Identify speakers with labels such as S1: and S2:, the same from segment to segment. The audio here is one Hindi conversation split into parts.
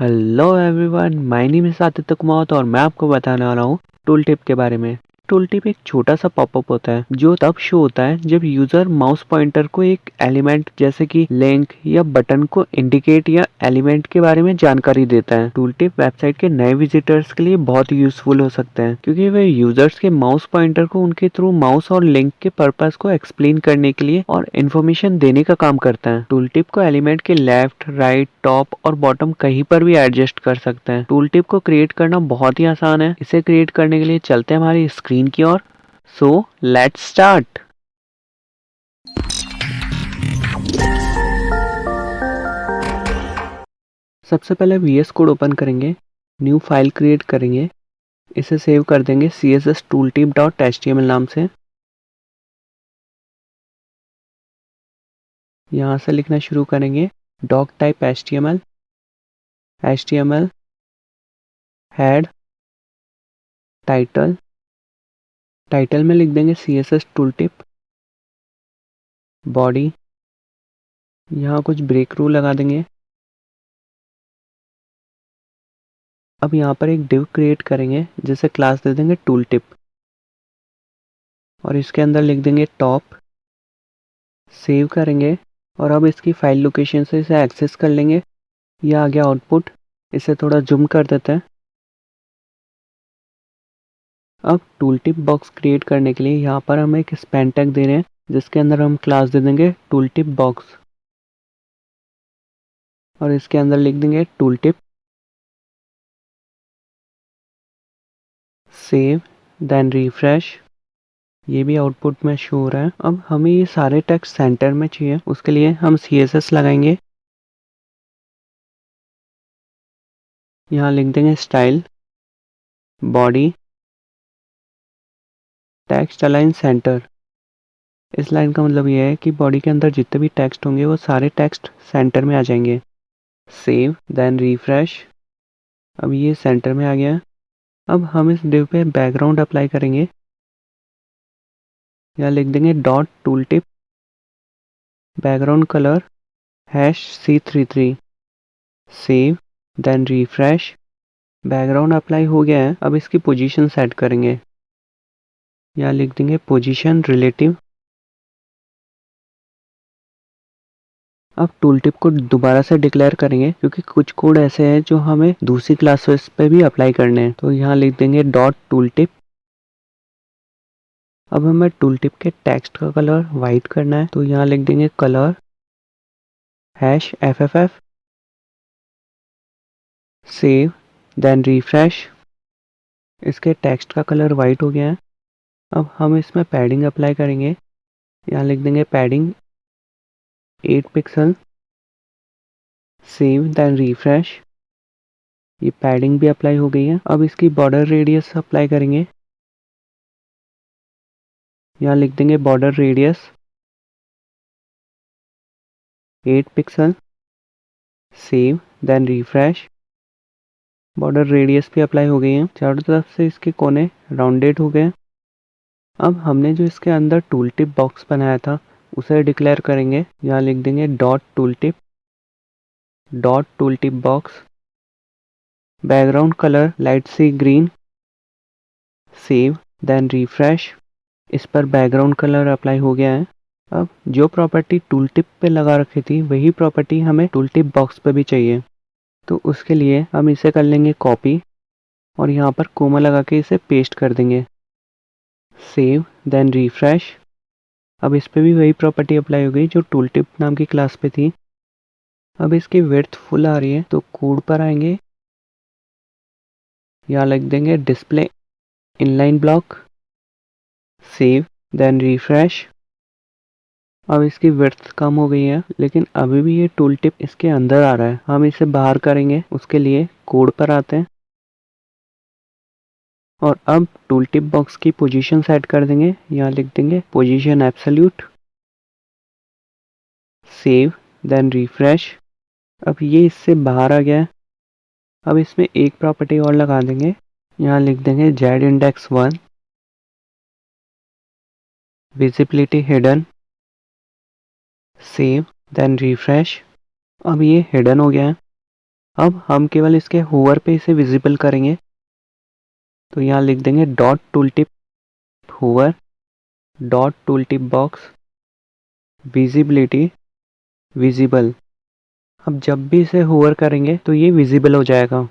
S1: Hello everyone, my name is Aditya Kumar और मैं आपको बताने वाला हूँ टूल टिप के बारे में। टूल टिप एक छोटा सा पॉपअप होता है जो तब शो होता है जब यूजर माउस पॉइंटर को एक एलिमेंट जैसे कि लिंक या बटन को इंडिकेट या एलिमेंट के बारे में जानकारी देता है। टूल टिप वेबसाइट के नए विजिटर्स के लिए बहुत यूजफुल हो सकते हैं क्योंकि वे यूजर्स के माउस पॉइंटर को उनके थ्रू माउस और लिंक के पर्पस को एक्सप्लेन करने के लिए और इन्फॉर्मेशन देने का काम करता है। टूल टिप को एलिमेंट के लेफ्ट, राइट, टॉप और बॉटम कहीं पर भी एडजस्ट कर सकते हैं। टूल टिप को क्रिएट करना बहुत ही आसान है। इसे क्रिएट करने के लिए चलते हैं हमारी स्क्रीन की ओर। So let's start. सबसे पहले VS कोड ओपन करेंगे, न्यू फाइल क्रिएट करेंगे, इसे सेव कर देंगे css_tooltip.html नाम से। यहाँ से लिखना शुरू करेंगे doc type HTML head title में लिख देंगे CSS टूलटिप। बॉडी, यहाँ कुछ ब्रेक रूल लगा देंगे। अब यहाँ पर एक डिव क्रिएट करेंगे जिसे क्लास दे देंगे टूल टिप और इसके अंदर लिख देंगे टॉप। सेव करेंगे और अब इसकी फाइल लोकेशन से इसे एक्सेस कर लेंगे। यह आ गया आउटपुट। इसे थोड़ा जूम कर देते हैं। अब टूल टिप बॉक्स क्रिएट करने के लिए यहाँ पर हम एक स्पैन टैग दे रहे हैं जिसके अंदर हम क्लास दे देंगे टूल टिप बॉक्स और इसके अंदर लिख देंगे tool tip. Save then refresh. ये भी आउटपुट में शो हो रहा है। अब हमें ये सारे टेक्स्ट सेंटर में चाहिए, उसके लिए हम CSS लगाएंगे। यहाँ लिख देंगे style, body, text align centre. इस लाइन का मतलब यह है कि बॉडी के अंदर जितने भी टेक्स्ट होंगे वो सारे टेक्स्ट सेंटर में आ जाएंगे। Save then refresh. अब ये सेंटर में आ गया। अब हम इस डिव पे बैकग्राउंड अप्लाई करेंगे। यहाँ लिख देंगे dot tool tip background colour #C33। Save then refresh. Background apply हो गया है। अब इसकी पोजीशन सेट करेंगे। यहाँ लिख देंगे पोजीशन रिलेटिव। अब टूल टिप को दोबारा से डिक्लेयर करेंगे क्योंकि कुछ कोड ऐसे हैं जो हमें दूसरी क्लासेस पे भी अप्लाई करने हैं। तो यहाँ लिख देंगे डॉट टूल टिप। अब हमें टूल टिप के टेक्स्ट का कलर वाइट करना है तो यहाँ लिख देंगे colour #FFF। Save then refresh. इसके टेक्स्ट का कलर वाइट हो गया है। अब हम इसमें पैडिंग अप्लाई करेंगे। यहाँ लिख देंगे padding 8 pixel. Save then refresh. ये पैडिंग भी अप्लाई हो गई है। अब इसकी बॉर्डर रेडियस अप्लाई करेंगे। यहाँ लिख देंगे border radius 8 pixel. Save then refresh. Border radius भी अप्लाई हो गई है। चारों तरफ से इसके कोने राउंडेड हो गए। अब हमने जो इसके अंदर टूल टिप बॉक्स बनाया था उसे डिक्लेयर करेंगे। यहाँ लिख देंगे dot tool tip box. Background colour light sea green. Save then refresh. इस पर बैकग्राउंड कलर अप्लाई हो गया है। अब जो प्रॉपर्टी टूल टिप पे लगा रखी थी वही प्रॉपर्टी हमें टूल टिप बॉक्स पे भी चाहिए। तो उसके लिए हम इसे कर लेंगे कॉपी और यहाँ पर कोमा लगा के इसे पेस्ट कर देंगे। Save then refresh. अब इस पे भी वही प्रॉपर्टी अप्लाई हो गई जो टूल टिप नाम की क्लास पे थी। अब इसकी विड्थ फुल आ रही है तो कोड पर आएंगे। यहाँ लिख देंगे display inline block. Save then refresh. अब इसकी विड्थ कम हो गई है लेकिन अभी भी ये टूल टिप इसके अंदर आ रहा है। हम इसे बाहर करेंगे। उसके लिए कोड पर आते हैं और अब टूल टिप बॉक्स की पोजीशन सेट कर देंगे। यहाँ लिख देंगे position absolute. Save then refresh. अब ये इससे बाहर आ गया है। अब इसमें एक प्रॉपर्टी और लगा देंगे। यहाँ लिख देंगे z index 1 visibility hidden. Save then refresh. अब ये हिडन हो गया है। अब हम केवल इसके होवर पे इसे विजिबल करेंगे, तो यहाँ लिख देंगे dot tool tip hover dot tool tip box visibility visible. अब जब भी इसे होवर करेंगे तो ये विजिबल हो जाएगा।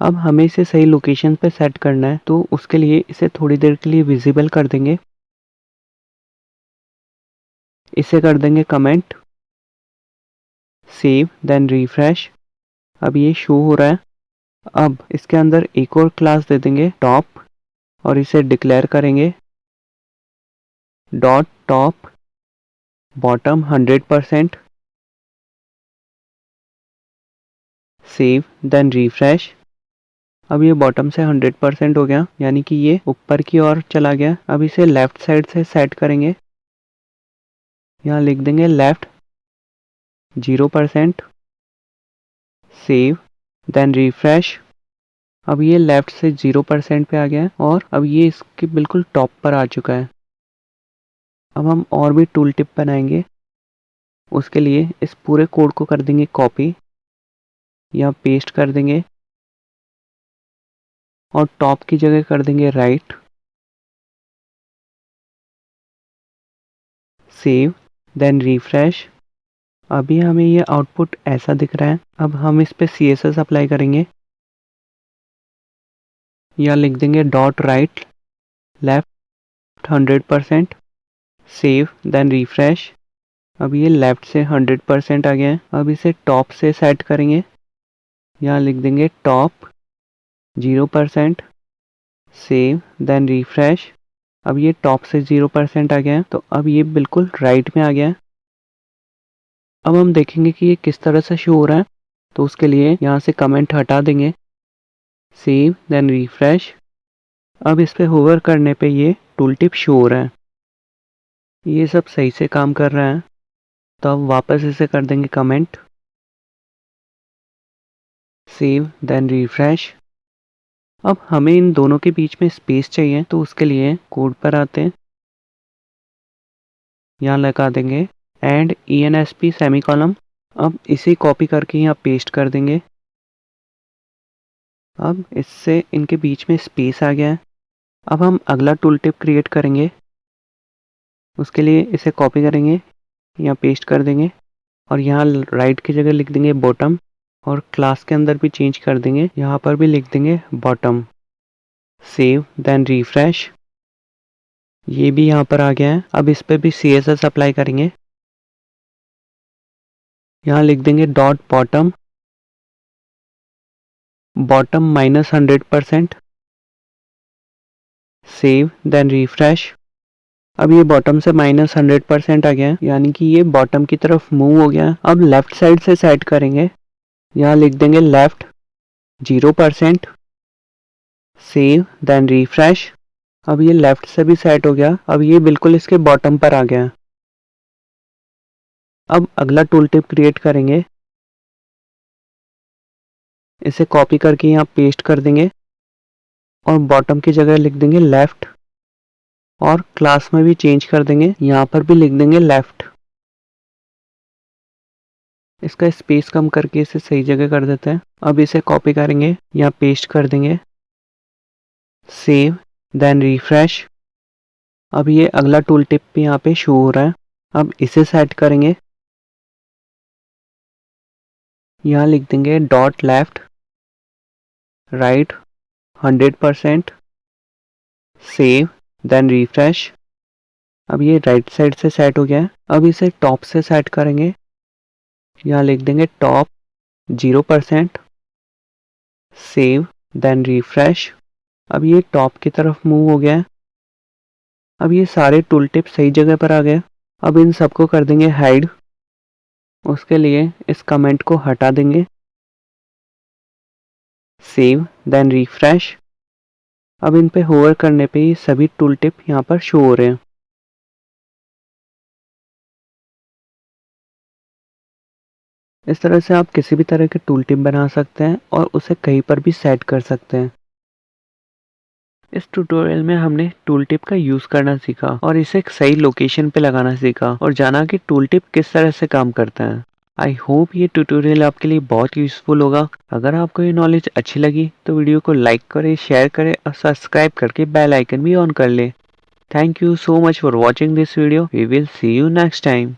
S1: अब हमें इसे सही लोकेशन पे सेट करना है, तो उसके लिए इसे थोड़ी देर के लिए विजिबल कर देंगे। इसे कर देंगे कमेंट, सेव देन रिफ्रेश। अब ये शो हो रहा है। अब इसके अंदर एक और क्लास दे देंगे टॉप और इसे डिक्लेयर करेंगे dot top bottom 100%, save then refresh. अब ये बॉटम से 100% हो गया, यानी कि ये ऊपर की ओर चला गया। अब इसे लेफ्ट साइड से सेट करेंगे, यहाँ लिख देंगे लेफ्ट 0%, सेव देन रिफ्रेश। अब ये लेफ्ट से 0% पे आ गया है और अब ये इसके बिल्कुल टॉप पर आ चुका है। अब हम और भी टूल टिप बनाएंगे। उसके लिए इस पूरे कोड को कर देंगे कॉपी, यहाँ पेस्ट कर देंगे और टॉप की जगह कर देंगे राइट, सेव देन रिफ्रेश। अभी हमें ये आउटपुट ऐसा दिख रहा है। अब हम इस पे CSS अप्लाई करेंगे, यहाँ लिख देंगे dot right left 100%, save then refresh. अब ये लेफ्ट से 100% आ गया है। अब इसे टॉप से सेट करेंगे, यहाँ लिख देंगे टॉप 0%, सेव देन रिफ्रेश। अब ये टॉप से 0% आ गया है, तो अब ये बिल्कुल राइट में आ गया है। अब हम देखेंगे कि ये किस तरह से शो हो रहा है, तो उसके लिए यहाँ से कमेंट हटा देंगे, सेव देन रिफ्रेश। अब इस पे होवर करने पे ये टूल टिप शो हो रहा है। ये सब सही से काम कर रहा है, तो अब वापस इसे कर देंगे कमेंट, सेव देन रिफ्रेश। अब हमें इन दोनों के बीच में स्पेस चाहिए, तो उसके लिए कोड पर आते हैं, यहाँ लगा देंगे एंड ENSP सेमीकोलन। अब इसे कॉपी करके यहाँ पेस्ट कर देंगे। अब इससे इनके बीच में स्पेस आ गया है। अब हम अगला टूल टिप क्रिएट करेंगे। उसके लिए इसे कॉपी करेंगे, यहाँ पेस्ट कर देंगे और यहाँ राइट की जगह लिख देंगे बॉटम और क्लास के अंदर भी चेंज कर देंगे, यहाँ पर भी लिख देंगे बॉटम, सेव देन रिफ्रेश। ये भी यहाँ पर आ गया है। अब इस पे भी CSS अप्लाई करेंगे, यहाँ लिख देंगे dot bottom bottom -100%, save then refresh. अब ये बॉटम से -100% आ गया है, यानी कि ये बॉटम की तरफ मूव हो गया है। अब लेफ्ट साइड से सेट करेंगे, यहाँ लिख देंगे लेफ्ट 0%, सेव देन रिफ्रेश। अब ये लेफ्ट से भी सेट हो गया। अब ये बिल्कुल इसके बॉटम पर आ गया है। अब अगला टूल टिप क्रिएट करेंगे, इसे कॉपी करके यहाँ पेस्ट कर देंगे और बॉटम की जगह लिख देंगे लेफ्ट और क्लास में भी चेंज कर देंगे, यहाँ पर भी लिख देंगे लेफ्ट। इसका स्पेस कम करके इसे सही जगह कर देते हैं। अब इसे कॉपी करेंगे, यहाँ पेस्ट कर देंगे, सेव देन रिफ्रेश। अब ये अगला टूल टिप भी यहाँ पे शो हो रहा है। अब इसे सेट करेंगे, यहाँ लिख देंगे dot left right 100%, save then refresh. अब ये राइट साइड से सेट हो गया है। अब इसे टॉप से सेट करेंगे, यहाँ लिख देंगे टॉप 0%, सेव देन रिफ्रेश। अब ये टॉप की तरफ मूव हो गया है। अब ये सारे टूल टिप सही जगह पर आ गए। अब इन सबको कर देंगे हाइड। उसके लिए इस कमेंट को हटा देंगे, सेव देन रिफ्रेश। अब इन पे होवर करने पे ये सभी टूल टिप यहाँ पर शो हो रहे हैं। इस तरह से आप किसी भी तरह के टूल टिप बना सकते हैं और उसे कहीं पर भी सेट कर सकते हैं। इस ट्यूटोरियल में हमने टूल टिप का यूज करना सीखा और इसे एक सही लोकेशन पे लगाना सीखा और जाना कि टूल टिप किस तरह से काम करता है। आई होप ये ट्यूटोरियल आपके लिए बहुत यूजफुल होगा। अगर आपको ये नॉलेज अच्छी लगी तो वीडियो को लाइक करें, शेयर करें और सब्सक्राइब करके बेल आइकन भी ऑन कर लें। Thank you so much for watching this video. We will see you next time.